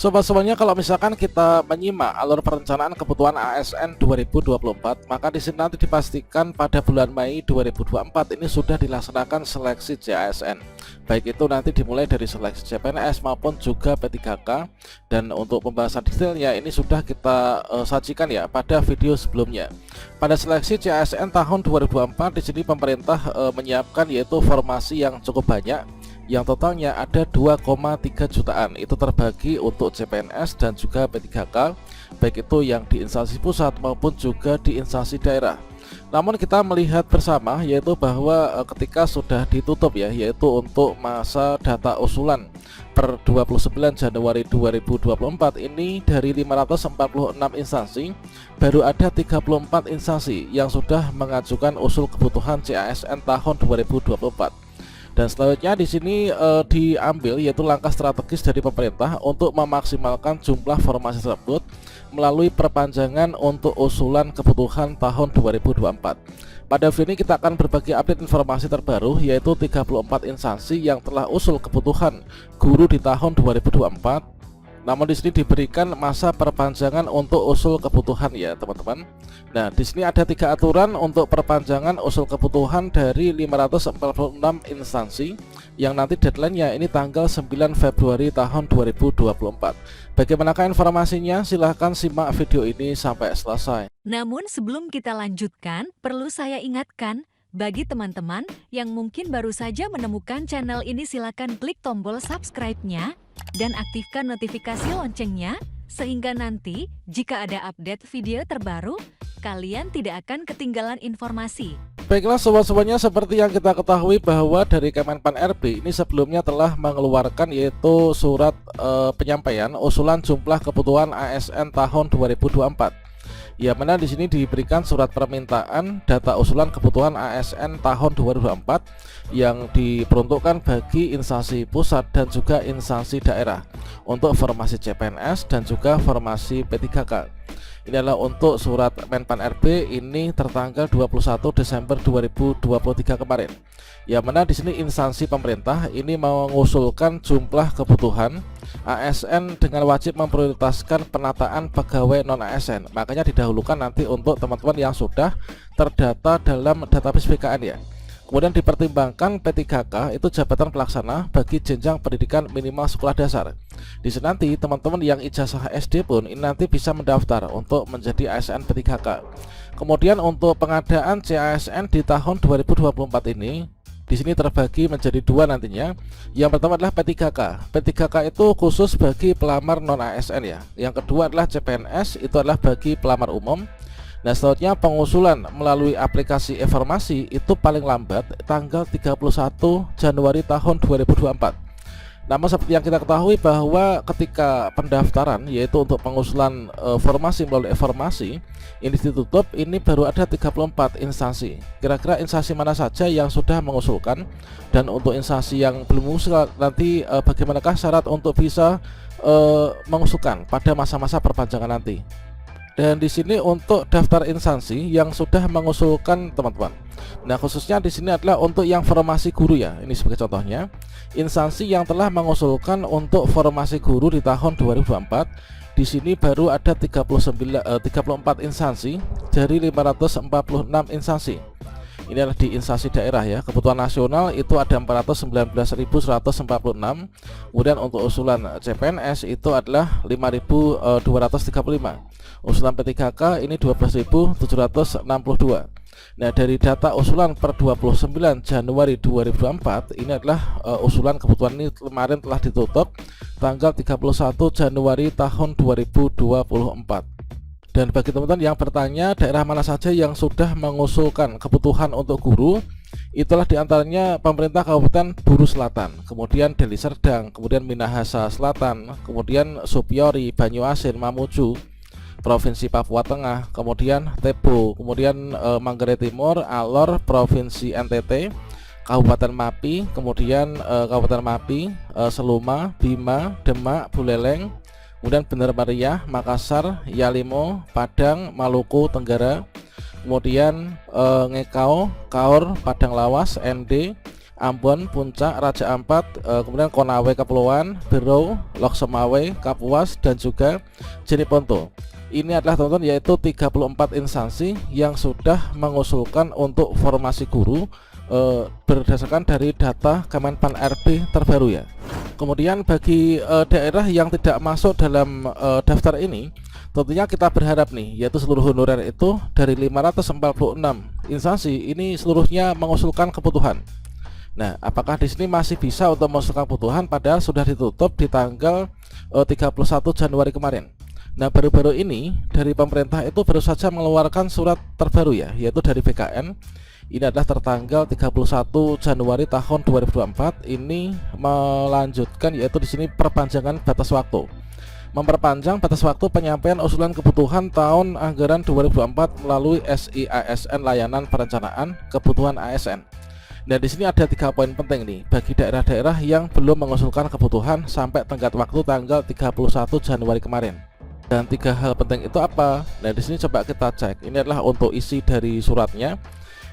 Sobat-sobatnya, kalau misalkan kita menyimak alur perencanaan kebutuhan ASN 2024, maka di sini nanti dipastikan pada bulan Mei 2024 ini sudah dilaksanakan seleksi JASN. Baik itu nanti dimulai dari seleksi CPNS maupun juga P3K. Dan untuk pembahasan detailnya ini sudah kita sajikan ya pada video sebelumnya. Pada seleksi JASN tahun 2024 di sini pemerintah menyiapkan yaitu formasi yang cukup banyak, yang totalnya ada 2,3 jutaan. Itu terbagi untuk CPNS dan juga P3K, baik itu yang di instansi pusat maupun juga di instansi daerah. Namun kita melihat bersama yaitu bahwa ketika sudah ditutup ya, yaitu untuk masa data usulan per 29 Januari 2024 ini, dari 546 instansi baru ada 34 instansi yang sudah mengajukan usul kebutuhan CASN tahun 2024. Dan selanjutnya di sini diambil yaitu langkah strategis dari pemerintah untuk memaksimalkan jumlah formasi tersebut melalui perpanjangan untuk usulan kebutuhan tahun 2024. Pada video ini kita akan berbagi update informasi terbaru yaitu 34 instansi yang telah usul kebutuhan guru di tahun 2024. Namun di sini diberikan masa perpanjangan untuk usul kebutuhan ya teman-teman. Nah, di sini ada 3 aturan untuk perpanjangan usul kebutuhan dari 546 instansi yang nanti deadline-nya ini tanggal 9 Februari tahun 2024. Bagaimanakah informasinya? Silahkan simak video ini sampai selesai. Namun sebelum kita lanjutkan, perlu saya ingatkan, bagi teman-teman yang mungkin baru saja menemukan channel ini, silakan klik tombol subscribe-nya dan aktifkan notifikasi loncengnya, sehingga nanti jika ada update video terbaru, kalian tidak akan ketinggalan informasi. Baiklah sobat-sobatnya, seperti yang kita ketahui bahwa dari Kemenpan RB ini sebelumnya telah mengeluarkan yaitu surat penyampaian usulan jumlah kebutuhan ASN tahun 2024. Ya, mana di sini diberikan surat permintaan data usulan kebutuhan ASN tahun 2024 yang diperuntukkan bagi instansi pusat dan juga instansi daerah untuk formasi CPNS dan juga formasi P3K. Ini adalah untuk surat Menpan RB ini tertanggal 21 Desember 2023 kemarin. Ya, mana di sini instansi pemerintah ini mengusulkan jumlah kebutuhan ASN dengan wajib memprioritaskan penataan pegawai non ASN. Makanya didahulukan nanti untuk teman-teman yang sudah terdata dalam database BKN ya. Kemudian dipertimbangkan P3K itu jabatan pelaksana bagi jenjang pendidikan minimal sekolah dasar. Di sini nanti teman-teman yang ijazah SD pun ini nanti bisa mendaftar untuk menjadi ASN P3K. Kemudian untuk pengadaan CASN di tahun 2024 ini, di sini terbagi menjadi 2 nantinya. Yang pertama adalah P3K. P3K itu khusus bagi pelamar non ASN ya. Yang kedua adalah CPNS, itu adalah bagi pelamar umum. Nah, selanjutnya pengusulan melalui aplikasi informasi itu paling lambat tanggal 31 Januari tahun 2024. Namun seperti yang kita ketahui bahwa ketika pendaftaran yaitu untuk pengusulan formasi melalui informasi ini ditutup, ini baru ada 34 instansi. Kira-kira instansi mana saja yang sudah mengusulkan, dan untuk instansi yang belum mengusul nanti bagaimanakah syarat untuk bisa mengusulkan pada masa-masa perpanjangan nanti. Dan di sini untuk daftar instansi yang sudah mengusulkan teman-teman. Nah, khususnya di sini adalah untuk yang formasi guru ya. Ini sebagai contohnya, instansi yang telah mengusulkan untuk formasi guru di tahun 2024. Di sini baru ada 34 instansi dari 546 instansi. Ini adalah di instansi daerah ya. Kebutuhan nasional itu ada 419.146. Kemudian untuk usulan CPNS itu adalah 5.235. Usulan P3K ini 12.762. Nah, dari data usulan per 29 Januari 2024 ini adalah usulan kebutuhan ini kemarin telah ditutup tanggal 31 Januari tahun 2024. Dan bagi teman-teman yang bertanya daerah mana saja yang sudah mengusulkan kebutuhan untuk guru, itulah diantaranya pemerintah Kabupaten Buru Selatan, kemudian Deli Serdang, kemudian Minahasa Selatan, kemudian Supiori, Banyuasin, Mamuju, Provinsi Papua Tengah, kemudian Tebo, kemudian Manggarai Timur, Alor, Provinsi NTT, Kabupaten Mapi, kemudian Kabupaten Mapi, Seluma, Bima, Demak, Buleleng, kemudian Bener Meriah, Makassar, Yalimo, Padang, Maluku Tenggara, kemudian Ngekau, Kaur, Padang Lawas, ND, Ambon, Puncak, Raja Ampat, kemudian Konawe Kepulauan, Berau, Lok Semawe, Kapuas, dan juga Jeneponto. Ini adalah teman-teman yaitu 34 instansi yang sudah mengusulkan untuk formasi guru berdasarkan dari data Kemenpan RB terbaru ya. Kemudian bagi daerah yang tidak masuk dalam daftar ini, tentunya kita berharap nih, yaitu seluruh honorer itu dari 546 instansi ini seluruhnya mengusulkan kebutuhan. Nah, apakah di sini masih bisa untuk mengusulkan kebutuhan padahal sudah ditutup di tanggal 31 Januari kemarin. Nah, baru-baru ini dari pemerintah itu baru saja mengeluarkan surat terbaru ya, yaitu dari BKN. Ini adalah tertanggal 31 Januari tahun 2024. Ini melanjutkan yaitu di sini perpanjangan batas waktu. Memperpanjang batas waktu penyampaian usulan kebutuhan tahun anggaran 2024 melalui SIASN Layanan Perencanaan Kebutuhan ASN. Nah, di sini ada 3 poin penting nih bagi daerah-daerah yang belum mengusulkan kebutuhan sampai tenggat waktu tanggal 31 Januari kemarin. Dan 3 hal penting itu apa? Nah, di sini coba kita cek. Ini adalah untuk isi dari suratnya.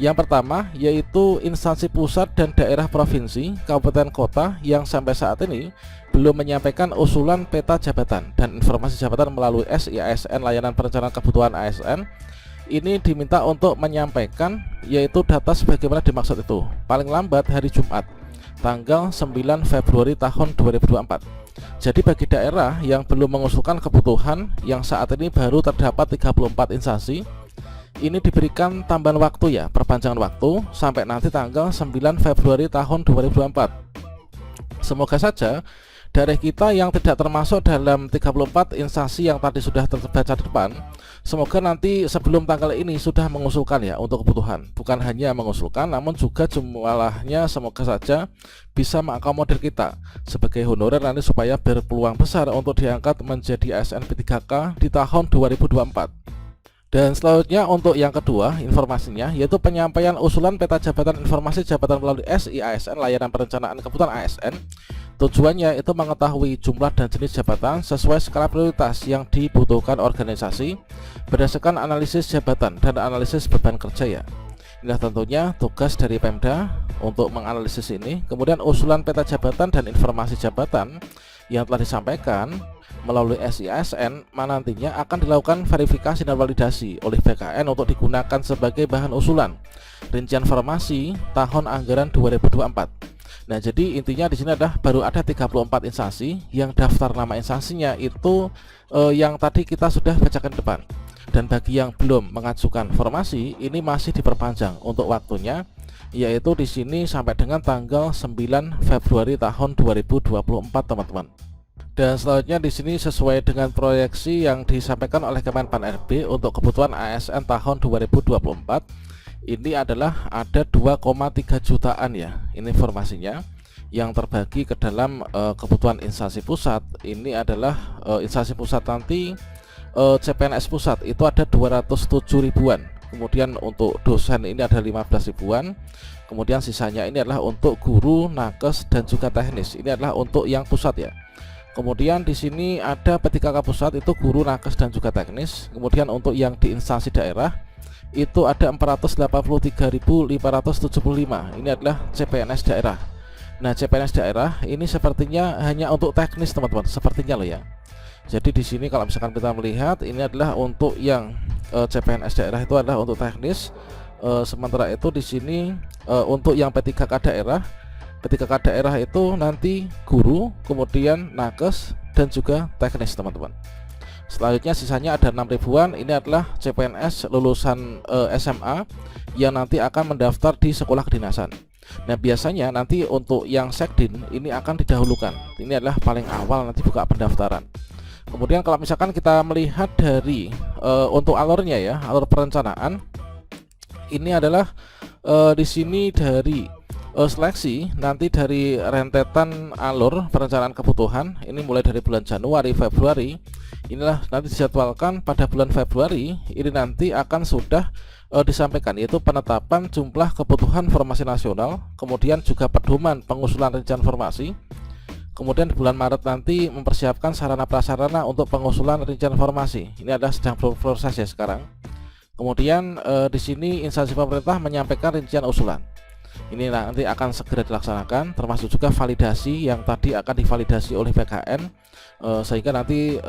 Yang pertama yaitu instansi pusat dan daerah provinsi, kabupaten kota yang sampai saat ini belum menyampaikan usulan peta jabatan dan informasi jabatan melalui SIASN Layanan Perencanaan Kebutuhan ASN. Ini diminta untuk menyampaikan yaitu data sebagaimana dimaksud itu paling lambat hari Jumat tanggal 9 Februari tahun 2024. Jadi bagi daerah yang belum mengusulkan kebutuhan yang saat ini baru terdapat 34 instansi, ini diberikan tambahan waktu ya, perpanjangan waktu sampai nanti tanggal 9 Februari tahun 2024. Semoga saja daerah kita yang tidak termasuk dalam 34 instansi yang tadi sudah terbaca di depan, semoga nanti sebelum tanggal ini sudah mengusulkan ya untuk kebutuhan. Bukan hanya mengusulkan, namun juga jumlahnya semoga saja bisa mengakomodir kita sebagai honorer nanti supaya berpeluang besar untuk diangkat menjadi ASN P3K di tahun 2024. Dan selanjutnya untuk yang kedua informasinya yaitu penyampaian usulan peta jabatan informasi jabatan melalui SIASN Layanan Perencanaan Kebutuhan ASN. Tujuannya itu mengetahui jumlah dan jenis jabatan sesuai skala prioritas yang dibutuhkan organisasi berdasarkan analisis jabatan dan analisis beban kerja ya. Inilah tentunya tugas dari Pemda untuk menganalisis ini. Kemudian usulan peta jabatan dan informasi jabatan yang telah disampaikan melalui SIASN nantinya akan dilakukan verifikasi dan validasi oleh BKN untuk digunakan sebagai bahan usulan rincian formasi tahun anggaran 2024. Nah, jadi intinya di sini adalah baru ada 34 instansi yang daftar nama instansinya itu yang tadi kita sudah bacakan depan. Dan bagi yang belum mengajukan formasi ini masih diperpanjang untuk waktunya yaitu di sini sampai dengan tanggal 9 Februari tahun 2024 teman-teman. Dan selanjutnya di sini sesuai dengan proyeksi yang disampaikan oleh Kemenpan RB untuk kebutuhan ASN tahun 2024 ini adalah ada 2,3 jutaan ya. Ini informasinya yang terbagi ke dalam kebutuhan instansi pusat. Ini adalah instansi pusat nanti CPNS pusat itu ada 207 ribuan. Kemudian untuk dosen ini ada 15 ribuan. Kemudian sisanya ini adalah untuk guru, nakes dan juga teknis. Ini adalah untuk yang pusat ya. Kemudian di sini ada P3K pusat itu guru, nakes dan juga teknis. Kemudian untuk yang di instansi daerah itu ada 483.575. Ini adalah CPNS daerah. Nah, CPNS daerah ini sepertinya hanya untuk teknis teman-teman, sepertinya loh ya. Jadi di sini kalau misalkan kita melihat ini adalah untuk yang CPNS daerah itu adalah untuk teknis. Sementara itu di sini untuk yang P3K daerah, P3K daerah itu nanti guru, kemudian nakes dan juga teknis teman-teman. Selanjutnya sisanya ada 6 ribuan. Ini adalah CPNS lulusan SMA yang nanti akan mendaftar di sekolah kedinasan. Nah, biasanya nanti untuk yang sekdin ini akan didahulukan. Ini adalah paling awal nanti buka pendaftaran. Kemudian kalau misalkan kita melihat dari untuk alurnya ya, alur perencanaan ini adalah di sini dari seleksi nanti dari rentetan alur perencanaan kebutuhan ini mulai dari bulan Januari, Februari. Inilah nanti dijadwalkan pada bulan Februari ini nanti akan sudah disampaikan yaitu penetapan jumlah kebutuhan formasi nasional, kemudian juga pedoman pengusulan rincian formasi. Kemudian di bulan Maret nanti mempersiapkan sarana prasarana untuk pengusulan rincian formasi. Ini adalah sedang proses ya sekarang. Kemudian di sini instansi pemerintah menyampaikan rincian usulan. Ini nanti akan segera dilaksanakan, termasuk juga validasi yang tadi akan divalidasi oleh BKN, sehingga nanti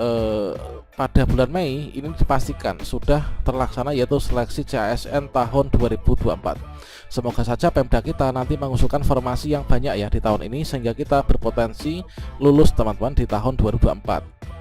pada bulan Mei ini dipastikan sudah terlaksana, yaitu seleksi CASN tahun 2024. Semoga saja Pemda kita nanti mengusulkan formasi yang banyak ya di tahun ini, sehingga kita berpotensi lulus teman-teman di tahun 2024.